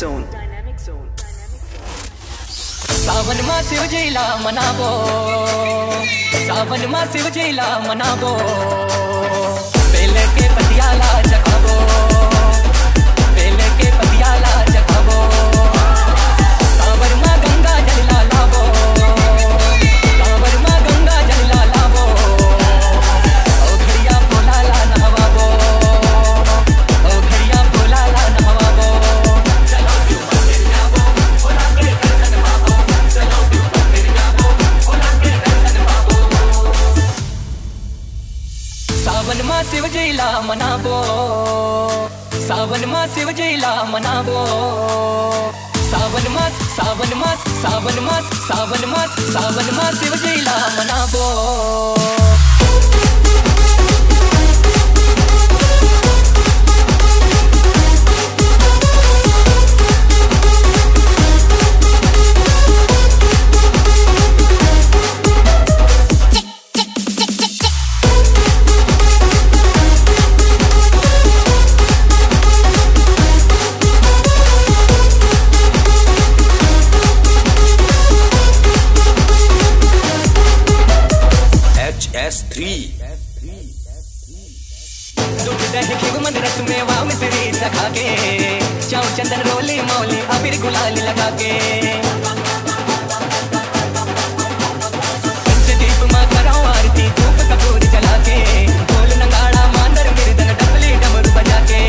Zone. सावन मा शिवजीला मनावो, सावन मा शिवजीला मनावो, बेले के पतियाला जगावो, बेले के पतियाला जगावो, कांवर मा गंगा जल लावो, कांवर मा गंगा जल लावो, ओ घड़िया बोलाला नहवावो, ओ घड़िया बोलाला नहवावो, चलो क्यों मंदिर जावो, बोला के दर्शन पावो, चलो क्यों मंदिर जावो, बोला के दर्शन पावो। सावन मा शिवजीला मनावो, सावन मा शिवजीला मनावो, सावन मा सावन मा सावन मा सावन मा सावन मा शिवजीला मनावो। HS3 दूध दही घी मन रस में वाव मिश्री सखा के, चाव चंदन रोली मौली अबीर गुलाल लगा के, पंचदीप माँ कराओ आरती धूप कपूर जला के, ढोल नगाड़ा मांदर मृदंग डबली डमरू बजा के,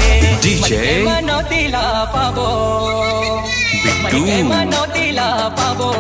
DJ मनोती ला पावो, बिट्टू मनोती ला पावो।